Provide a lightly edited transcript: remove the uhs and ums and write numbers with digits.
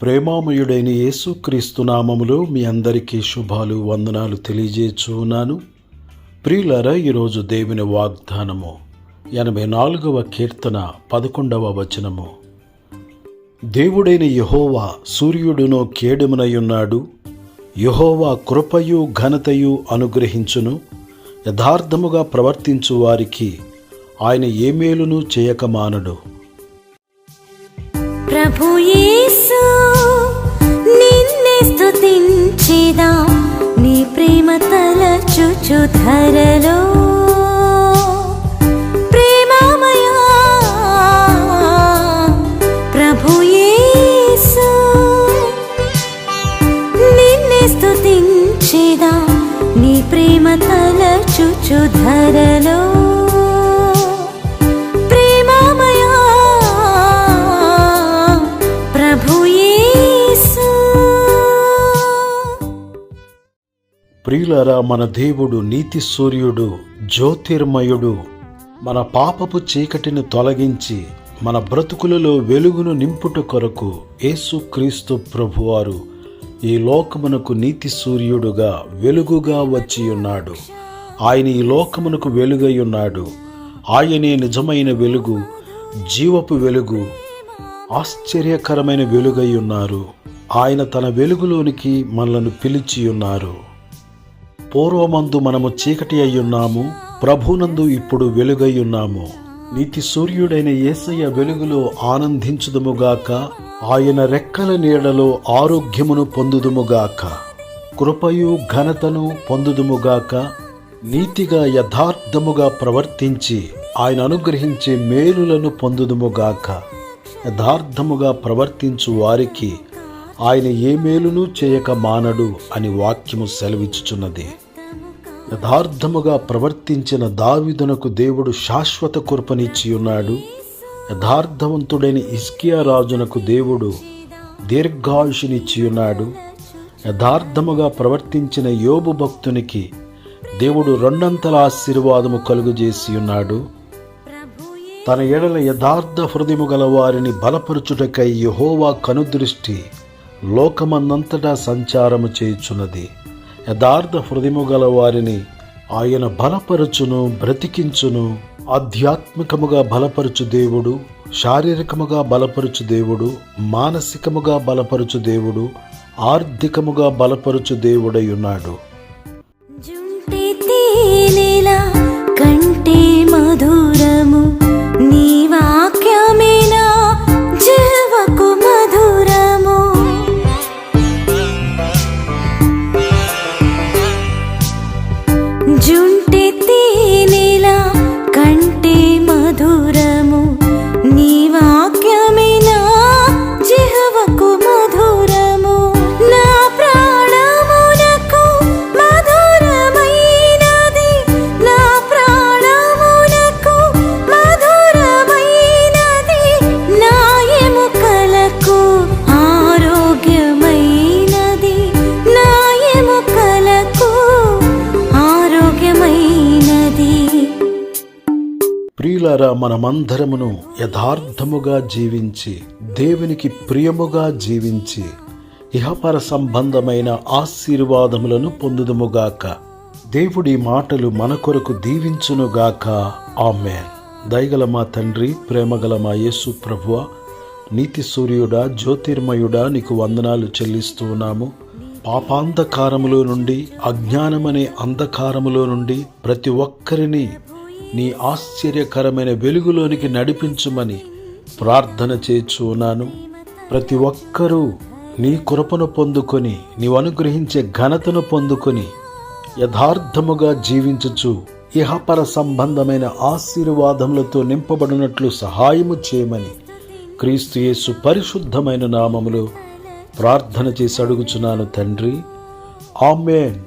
ప్రేమామయుడైన యేసుక్రీస్తు నామములో మీ అందరికీ శుభాలు వందనాలు తెలియజేస్తున్నాను. ప్రియులారా, ఈరోజు దేవుని వాగ్దానము 84వ కీర్తన 11వ వచనము. దేవుడైన యెహోవా సూర్యుడును కేడెమునయున్నాడు. యెహోవా కృపయు ఘనతయు అనుగ్రహించును. యథార్థముగా ప్రవర్తించు వారికి ఆయన ఏ మేలును చేయక మానడు. ప్రభు యేసు నిన్నే స్తుతించెదా, నీ ప్రేమ తలచుచు ధరలో. ప్రేమమయా ప్రభు యేసు నిన్నే స్తుతించెదా, నీ ప్రేమ తలచుచు ధరలో. ప్రియులారా, మన దేవుడు నీతి సూర్యుడు, జ్యోతిర్మయుడు. మన పాపపు చీకటిని తొలగించి మన బ్రతుకులలో వెలుగును నింపుట కొరకు యేసుక్రీస్తు ప్రభువారు ఈ లోకమునకు నీతి సూర్యుడుగా వెలుగుగా వచ్చి ఉన్నాడు. ఆయన ఈ లోకమునకు వెలుగై ఉన్నాడు. ఆయనే నిజమైన వెలుగు, జీవపు వెలుగు, ఆశ్చర్యకరమైన వెలుగై ఉన్నారు. ఆయన తన వెలుగులోనికి మనలను పిలిచి ఉన్నారు. పూర్వమందు మనము చీకటి అయ్యున్నాము, ప్రభునందు ఇప్పుడు వెలుగై ఉన్నాము. నీతి సూర్యుడైన యేసయ్య వెలుగులో ఆనందించుదుముగాక. ఆయన రెక్కల నీడలో ఆరోగ్యమును పొందుదుముగాక. కృపయు ఘనతను పొందుదుముగాక. నీతిగా యథార్థముగా ప్రవర్తించి ఆయన అనుగ్రహించే మేలులను పొందుదుముగాక. యథార్థముగా ప్రవర్తించు వారికి ఆయన ఏ మేలును చేయక మానడు అని వాక్యము సెలవిచ్చుచున్నది. యథార్థముగా ప్రవర్తించిన దావీదునకు దేవుడు శాశ్వత కృపనిచ్చి ఉన్నాడు. యథార్థవంతుడైన హిజ్కియా రాజునకు దేవుడు దీర్ఘాయుషునిచ్చి ఉన్నాడు. యథార్థముగా ప్రవర్తించిన యోబు భక్తునికి దేవుడు రెండంతల ఆశీర్వాదము కలుగజేసి ఉన్నాడు. తన ఎడల యథార్థ హృదయము గల వారిని బలపరచుటకై యెహోవా కనుదృష్టి లోకమందంతటా సంచారము చేయుచున్నది. యథార్థ హృదయము గల వారిని ఆయన బలపరచును, బ్రతికించును. ఆధ్యాత్మికముగా బలపరచు దేవుడు, శారీరకముగా బలపరచు దేవుడు, మానసికముగా బలపరచు దేవుడు, ఆర్థికముగా బలపరచు దేవుడై ఉన్నాడు. కంటే మధురము నీ వాక్యమేనా జీవకు మధురము. జుంటి తేనెలా కంటే మధురము నీ వాక్యమేనా జీవకు మధురము. నా ప్రాణమునకు మధురమైనది, నా ప్రాణమునకు మధురమైనది, నా ఎముకలకు ఆరోగ్యమైనది, నా ఎముకలకు ఆరోగ్యమైనది. ప్రియులారా, మనమందరమును యథార్థముగా జీవించి దేవునికి ప్రియముగా జీవించి ఇహపర సంబంధమైన ఆశీర్వాదములను పొందుదుముగాక. దేవుడి మాటలు మన కొరకు దీవించునుగాక. ఆమేన్. దయగల మా తండ్రి, ప్రేమగల మా యేసు ప్రభువా, నీతి సూర్యుడా, జ్యోతిర్మయుడా, నీకు వందనాలు చెల్లిస్తూ ఉన్నాము. పాపాంధకారములో నుండి, అజ్ఞానమనే అంధకారములో నుండి ప్రతి ఒక్కరిని నీ ఆశ్చర్యకరమైన వెలుగులోనికి నడిపించుమని ప్రార్థన చేయుచున్నాను. ప్రతి ఒక్కరూ నీ కృపను పొందుకొని, నీవు అనుగ్రహించే ఘనతను పొందుకొని యథార్థముగా జీవించుచు ఇహపర సంబంధమైన ఆశీర్వాదములతో నింపబడినట్లు సహాయము చేయమని క్రీస్తు యేసు పరిశుద్ధమైన నామములో ప్రార్థన చేసి అడుగుచున్నాను తండ్రి. ఆమేన్.